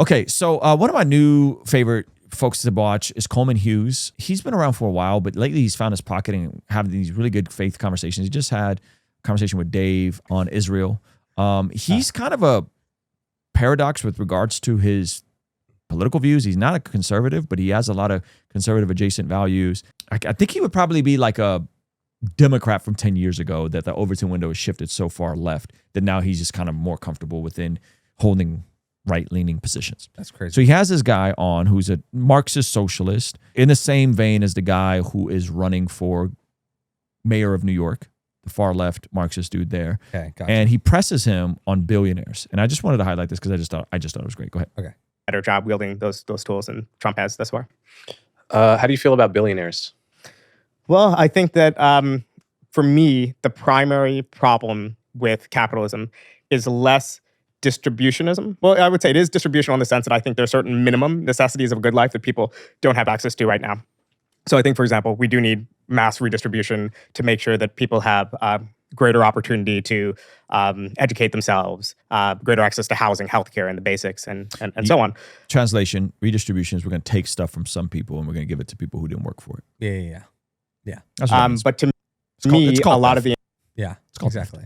Okay, so one of my new favorite folks to watch is Coleman Hughes. He's been around for a while, but lately he's found his pocket and having these really good faith conversations. He just had a conversation with Dave on Israel. He's kind of a paradox with regards to his political views. He's not a conservative, but he has a lot of conservative adjacent values. I think he would probably be like a Democrat from 10 years ago, that the Overton window has shifted so far left that now he's just kind of more comfortable within holding right-leaning positions. That's crazy. So he has this guy on who's a Marxist socialist in the same vein as the guy who is running for mayor of New York, the far left Marxist dude there. Okay, gotcha. And he presses him on billionaires. And I just wanted to highlight this because I just thought it was great. Go ahead. Okay. Better job wielding those tools than Trump has thus far. How do you feel about billionaires? Well, I think that for me, the primary problem with capitalism is less distributionism. Well, I would say it is distributional in the sense that I think there are certain minimum necessities of a good life that people don't have access to right now. So I think, for example, we do need mass redistribution to make sure that people have greater opportunity to educate themselves, greater access to housing, healthcare, and the basics, and so on. Translation, redistribution is we're going to take stuff from some people and we're going to give it to people who didn't work for it. Yeah. That's what it means. But to It's called me, a lot of the Yeah, called exactly.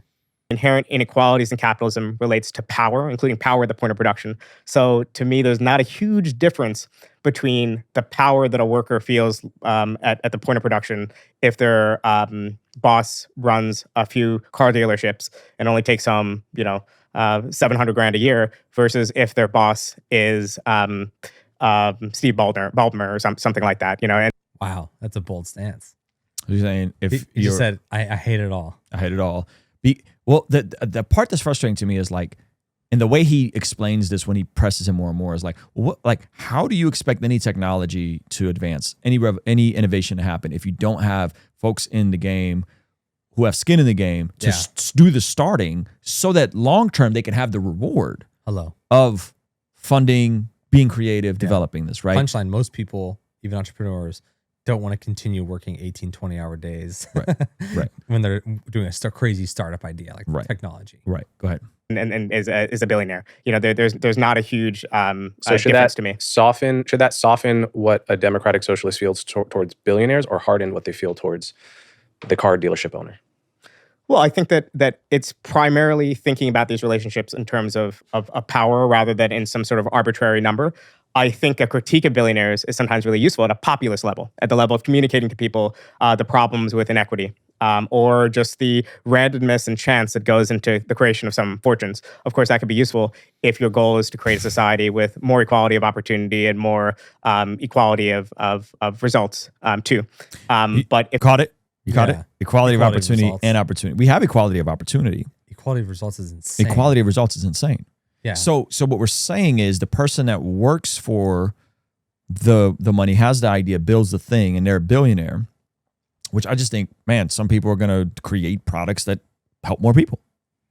inherent inequalities in capitalism relates to power, including power at the point of production. So to me, there's not a huge difference between the power that a worker feels at the point of production if their boss runs a few car dealerships and only takes home, $700,000 a year, versus if their boss is Steve Ballmer or something like that. And Wow, that's a bold stance. You're saying if He just said, I hate it all. I hate it all. Well, the part that's frustrating to me is like, and the way he explains this when he presses him more and more is like, how do you expect any technology to advance, any innovation to happen if you don't have folks in the game who have skin in the game to do the starting so that long term they can have the reward of funding, being creative, developing this, right? Punchline, most people, even entrepreneurs, don't want to continue working 18, 20-hour days Right. when they're doing a crazy startup idea like technology. Right. Go ahead. and is a billionaire. There's not a huge So should difference that to me. soften what a democratic socialist feels towards billionaires, or harden what they feel towards the car dealership owner? Well, I think that it's primarily thinking about these relationships in terms of power rather than in some sort of arbitrary number. I think a critique of billionaires is sometimes really useful at a populist level, at the level of communicating to people the problems with inequity, or just the randomness and chance that goes into the creation of some fortunes. Of course, that could be useful if your goal is to create a society with more equality of opportunity and more equality of results too. But if Caught it? You caught it? Equality of Equality of opportunity results. and opportunity. We have equality of opportunity. Equality of results is insane. Equality of results is insane. Yeah. So what we're saying is the person that works for the money, has the idea, builds the thing, and they're a billionaire, which I just think, man, some people are going to create products that help more people.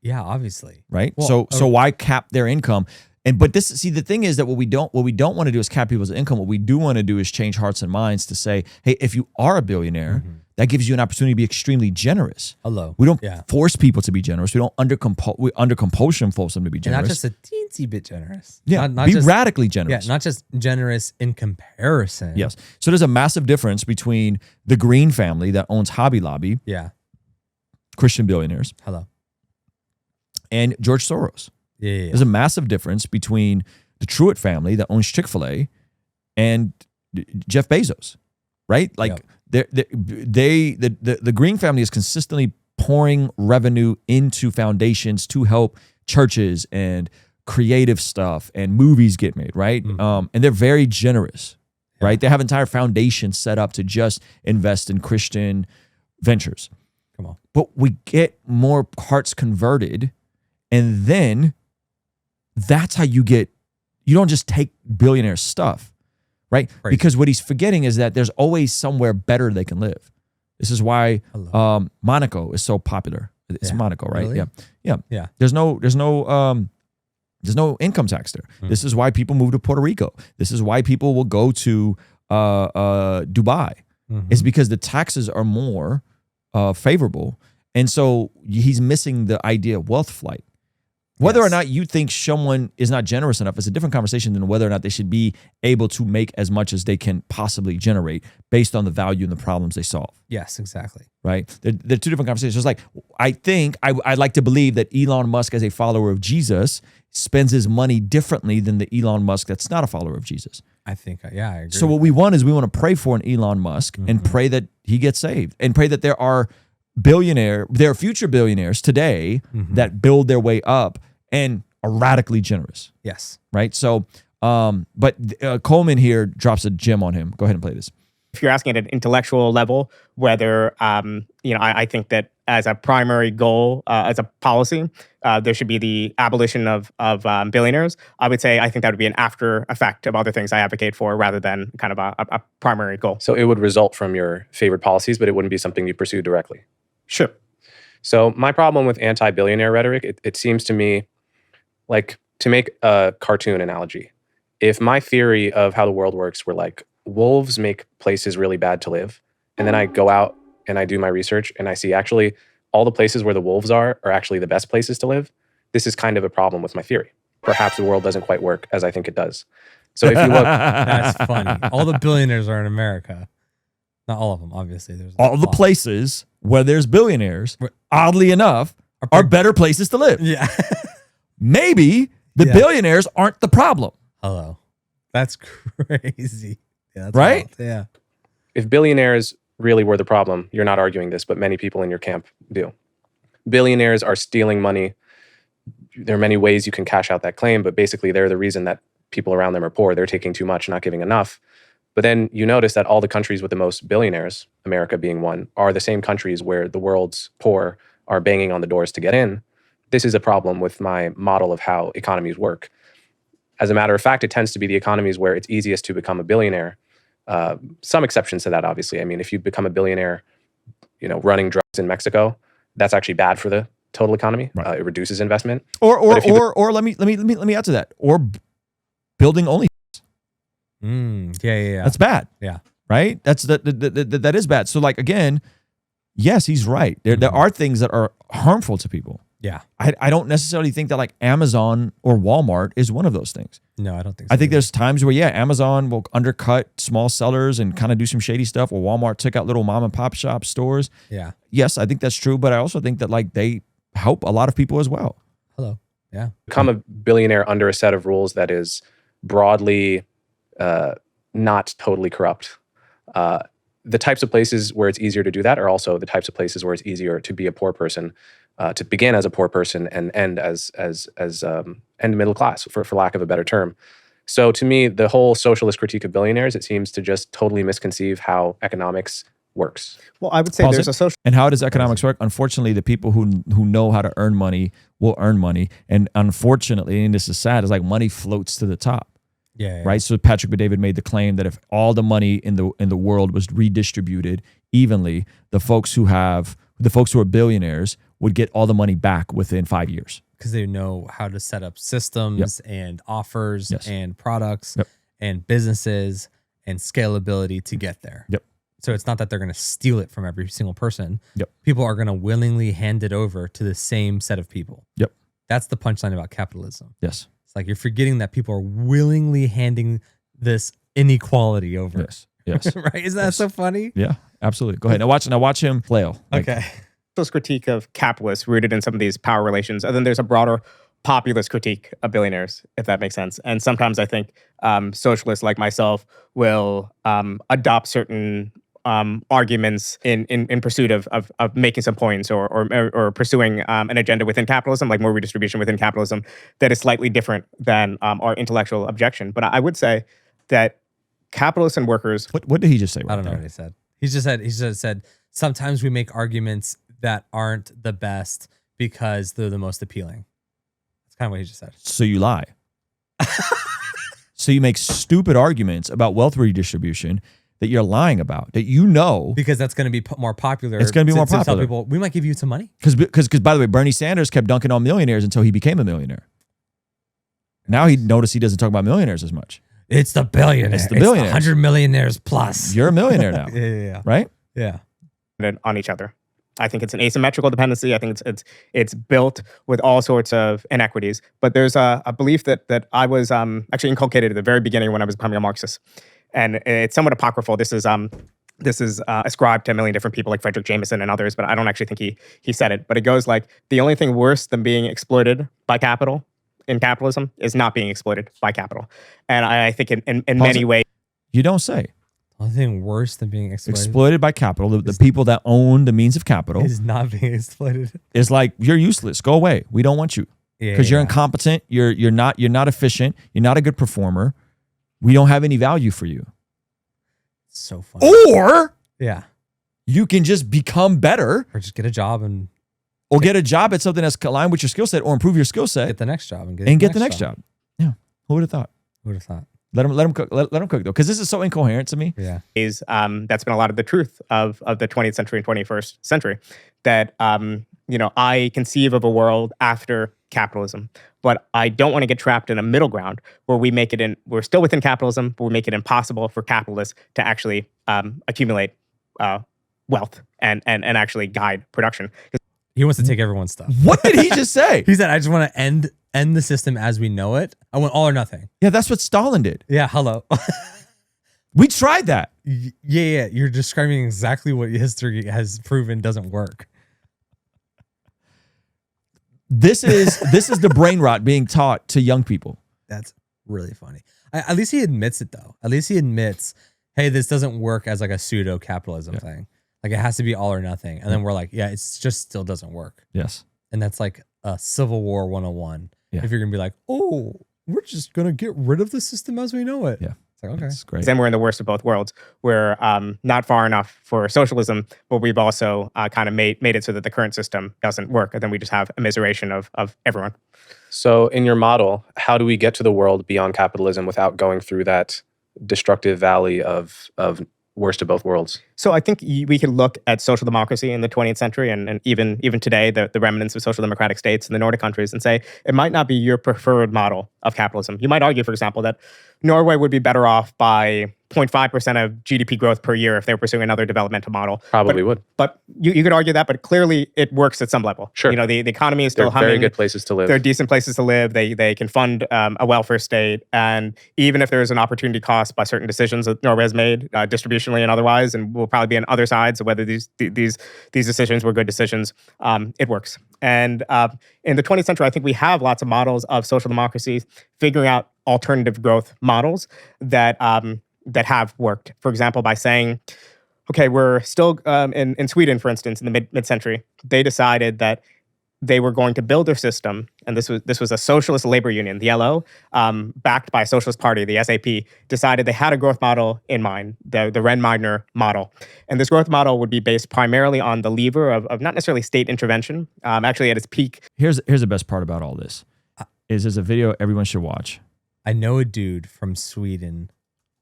Yeah, obviously. Right? Well, So why cap their income? But the thing is that what we don't want to do is cap people's income. What we do want to do is change hearts and minds to say, hey, if you are a billionaire, that gives you an opportunity to be extremely generous. We don't force people to be generous. We don't under compulsion force them to be And generous. not just a teensy bit generous. Yeah, not be just, radically generous. Yeah, not just generous in comparison. Yes. So there's a massive difference between the Green family that owns Hobby Lobby, Yeah. Christian billionaires, and George Soros. Yeah. There's a massive difference between the Truitt family that owns Chick-fil-A and Jeff Bezos, right? Like the Green family is consistently pouring revenue into foundations to help churches and creative stuff, and movies get made, right? And they're very generous, right? They have entire foundations set up to just invest in Christian ventures. Come on. But we get more hearts converted, and then that's how you don't just take billionaire stuff, right? Crazy. Because what he's forgetting is that there's always somewhere better they can live. This is why Monaco is so popular. It's Monaco, right? Really? Yeah. There's no income tax there. This is why people move to Puerto Rico. This is why people will go to Dubai. It's because the taxes are more favorable. And so he's missing the idea of wealth flight. Whether or Yes. not you think someone is not generous enough is a different conversation than whether or not they should be able to make as much as they can possibly generate based on the value and the problems they solve. Yes, exactly. Right? They're two different conversations. It's like, I think, I'd like to believe that Elon Musk, as a follower of Jesus, spends his money differently than the Elon Musk that's not a follower of Jesus. I think, yeah, I agree. So what we want is we want to pray for an Elon Musk and pray that he gets saved and pray that there are future billionaires today that build their way up and are radically generous. Yes. Right? So, but Coleman here drops a gem on him. Go ahead and play this. If you're asking at an intellectual level, whether I think that as a primary goal, as a policy, there should be the abolition of billionaires. I would say I think that would be an after effect of other things I advocate for, rather than kind of a primary goal. So it would result from your favorite policies, but it wouldn't be something you pursue directly. Sure. So my problem with anti-billionaire rhetoric, it seems to me like, to make a cartoon analogy, if my theory of how the world works were like, wolves make places really bad to live, and then I go out and I do my research and I see actually all the places where the wolves are actually the best places to live, this is kind of a problem with my theory. Perhaps the world doesn't quite work as I think it does. So if you look, That's funny. All the billionaires are in America. Not all of them, obviously. There's All the places where there's billionaires, oddly enough, are better places to live. Yeah. Maybe the Yeah. billionaires aren't the problem. Hello. That's crazy. Yeah, that's Right? wild. Yeah. if billionaires really were the problem, you're not arguing this, but many people in your camp do. Billionaires are stealing money. There are many ways you can cash out that claim, but basically they're the reason that people around them are poor. They're taking too much, not giving enough. But then you notice that all the countries with the most billionaires, America being one, are the same countries where the world's poor are banging on the doors to get in. This is a problem with my model of how economies work. As a matter of fact, it tends to be the economies where it's easiest to become a billionaire. Some exceptions to that, obviously. I mean, if you become a billionaire, running drugs in Mexico, that's actually bad for the total economy. Right. It reduces investment. Or let me add to that. Or building only. Yeah. That's bad. Yeah. Right? That is bad. So like, again, yes, he's right. There are things that are harmful to people. Yeah. I don't necessarily think that like Amazon or Walmart is one of those things. No, I don't think so. I think there's times where, Amazon will undercut small sellers and kind of do some shady stuff, or Walmart took out little mom and pop shop stores. Yeah. Yes, I think that's true, but I also think that like they help a lot of people as well. Hello. Yeah. Become a billionaire under a set of rules that is broadly not totally corrupt. The types of places where it's easier to do that are also the types of places where it's easier to be a poor person, to begin as a poor person and end as end middle class, for lack of a better term. So to me, the whole socialist critique of billionaires, it seems to just totally misconceive how economics works. Well, I would say Pause there's it. a social. And how does economics work? Unfortunately, the people who know how to earn money will earn money. And unfortunately, and this is sad, is like money floats to the top. Yeah. Right. So Patrick Bet-David made the claim that if all the money in the world was redistributed evenly, the folks who are billionaires would get all the money back within 5 years. Because they know how to set up systems and offers and products and businesses and scalability to get there. Yep. So it's not that they're going to steal it from every single person. Yep. People are going to willingly hand it over to the same set of people. Yep. That's the punchline about capitalism. Yes. It's like you're forgetting that people are willingly handing this inequality over. Yes. Yes. Right? Isn't that so funny? Yeah. Absolutely. Go ahead. Now watch him flail. Like, Okay. Socialist critique of capitalists rooted in some of these power relations, and then there's a broader populist critique of billionaires, if that makes sense. And sometimes I think socialists like myself will adopt certain arguments in pursuit of making some points or pursuing an agenda within capitalism, like more redistribution within capitalism, that is slightly different than our intellectual objection. But I would say that capitalists and workers. What did he just say? I don't know what he said. He just said sometimes we make arguments that aren't the best because they're the most appealing. That's kind of what he just said. So you lie. So you make stupid arguments about wealth redistribution that you're lying about, that because that's going to be more popular. It's going to be more tell popular. people, we might give you some money. Because by the way, Bernie Sanders kept dunking on millionaires until he became a millionaire. Now he noticed he doesn't talk about millionaires as much. It's the billionaire. It's the billionaires. 100 millionaires plus. You're a millionaire now, Yeah. right? Yeah. On each other. I think it's an asymmetrical dependency. I think it's built with all sorts of inequities. But there's a belief that I was actually inculcated at the very beginning when I was becoming a Marxist, and it's somewhat apocryphal. This is ascribed to a million different people like Frederick Jameson and others, but I don't actually think he said it. But it goes like, the only thing worse than being exploited by capital in capitalism is not being exploited by capital. And I think in many ways. You don't say. The only thing worse than being Exploited by capital, the people that own the means of capital, is not being exploited. is like, you're useless. Go away. We don't want you. Because you're incompetent. You're not efficient. You're not a good performer. We don't have any value for you. So funny. Or Yeah. you can just become better, Or just get a job and or get a job at something that's aligned with your skill set, or improve your skill set get the next job and get the next job. Yeah. Who would have thought? Who would have thought? Let him cook. Let him cook though, because this is so incoherent to me. Yeah. That's been a lot of the truth of the 20th century and 21st century. That I conceive of a world after capitalism, but I don't want to get trapped in a middle ground where we're still within capitalism, but we make it impossible for capitalists to actually accumulate wealth and actually guide production. He wants to take everyone's stuff. What did he just say? He said, I just want to end the system as we know it. I want all or nothing. Yeah, that's what Stalin did. Yeah, hello. We tried that. Yeah. You're describing exactly what history has proven doesn't work. This is the brain rot being taught to young people. That's really funny. At least he admits it, though. At least he admits, hey, this doesn't work as like a pseudo capitalism thing. Like it has to be all or nothing. And then we're like, yeah, it's just still doesn't work. Yes. And that's like a Civil War 101. Yeah. If you're going to be like, oh, we're just going to get rid of the system as we know it. Yeah. It's like, okay. That's great. Then we're in the worst of both worlds. We're not far enough for socialism, but we've also kind of made it so that the current system doesn't work. And then we just have immiseration of everyone. So in your model, how do we get to the world beyond capitalism without going through that destructive valley of worst of both worlds? So I think we can look at social democracy in the 20th century and even today, the remnants of social democratic states in the Nordic countries, and say it might not be your preferred model of capitalism. You might argue, for example, that Norway would be better off by 0.5% of GDP growth per year if they were pursuing another developmental model. Probably would. But you could argue that, but clearly it works at some level. Sure. The economy is still humming. Very good places to live. They're decent places to live. They can fund a welfare state. And even if there's an opportunity cost by certain decisions that Norway has made, distributionally and otherwise, and will probably be on other sides of whether these decisions were good decisions, it works. And in the 20th century, I think we have lots of models of social democracy figuring out alternative growth models that have worked. For example, by saying, okay, we're still in Sweden, for instance, in the mid-century, they decided that they were going to build their system, and this was a socialist labor union, the LO, backed by a socialist party, the SAP, decided they had a growth model in mind, the Renmeidner model. And this growth model would be based primarily on the lever of not necessarily state intervention, actually at its peak. Here's the best part about all this, is there's a video everyone should watch. I know a dude from Sweden,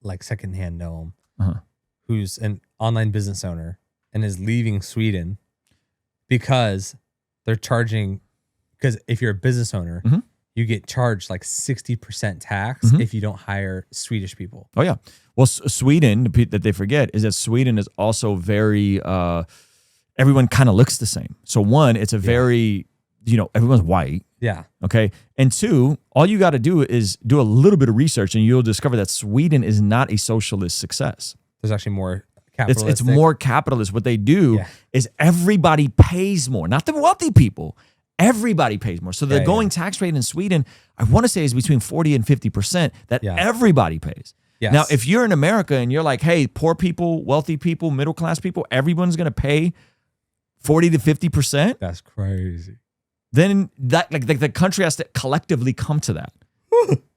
like secondhand know him, who's an online business owner and is leaving Sweden because they're charging, because if you're a business owner, you get charged like 60% tax if you don't hire Swedish people. Oh, yeah. Well, Sweden, that they forget, is that Sweden is also very, everyone kind of looks the same. So one, it's a very, everyone's white. Yeah. Okay. And two, all you got to do is do a little bit of research and you'll discover that Sweden is not a socialist success. There's actually more capitalistic. It's more capitalist. What they do is everybody pays more, not the wealthy people. Everybody pays more. So the going tax rate in Sweden, I want to say, is between 40 and 50% that everybody pays. Yes. Now, if you're in America and you're like, hey, poor people, wealthy people, middle class people, everyone's going to pay 40 to 50%. That's crazy. Then that the country has to collectively come to that.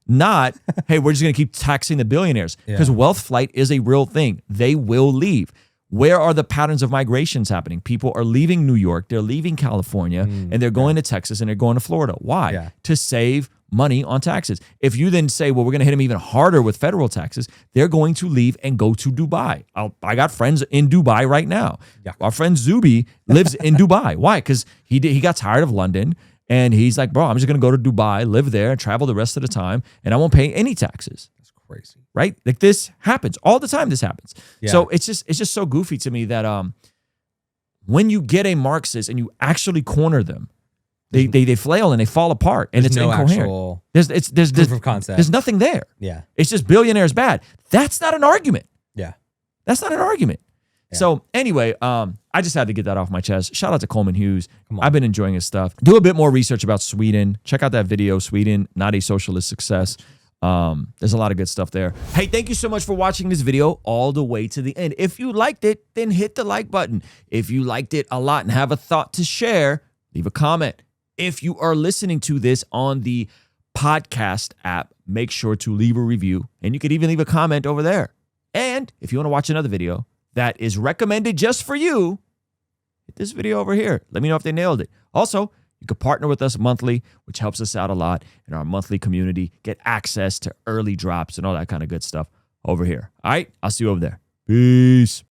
Not, hey, we're just going to keep taxing the billionaires, because wealth flight is a real thing. They will leave. Where are the patterns of migrations happening? People are leaving New York, they're leaving California, and they're going to Texas and they're going to Florida. Why? Yeah. To save money on taxes. If you then say, well, we're going to hit them even harder with federal taxes, they're going to leave and go to Dubai. I got friends in Dubai right now. Yeah. Our friend Zuby lives in Dubai. Why? Because he got tired of London. And he's like, bro, I'm just going to go to Dubai, live there, and travel the rest of the time, and I won't pay any taxes. That's crazy. Right? Like, this happens all the time. This happens. Yeah. So it's just so goofy to me that when you get a Marxist and you actually corner them, they flail and they fall apart, and it's no incoherent. actual There's proof of concept. There's nothing there. Yeah. It's just billionaires bad. That's not an argument. Yeah. That's not an argument. Yeah. So anyway, I just had to get that off my chest. Shout out to Coleman Hughes. Come on. I've been enjoying his stuff. Do a bit more research about Sweden. Check out that video, Sweden, Not a Socialist Success. There's a lot of good stuff there. Hey, thank you so much for watching this video all the way to the end. If you liked it, then hit the like button. If you liked it a lot and have a thought to share, leave a comment. If you are listening to this on the podcast app, make sure to leave a review, and you could even leave a comment over there. And if you want to watch another video that is recommended just for you, hit this video over here. Let me know if they nailed it. Also, you can partner with us monthly, which helps us out a lot in our monthly community, get access to early drops and all that kind of good stuff over here. All right, I'll see you over there. Peace.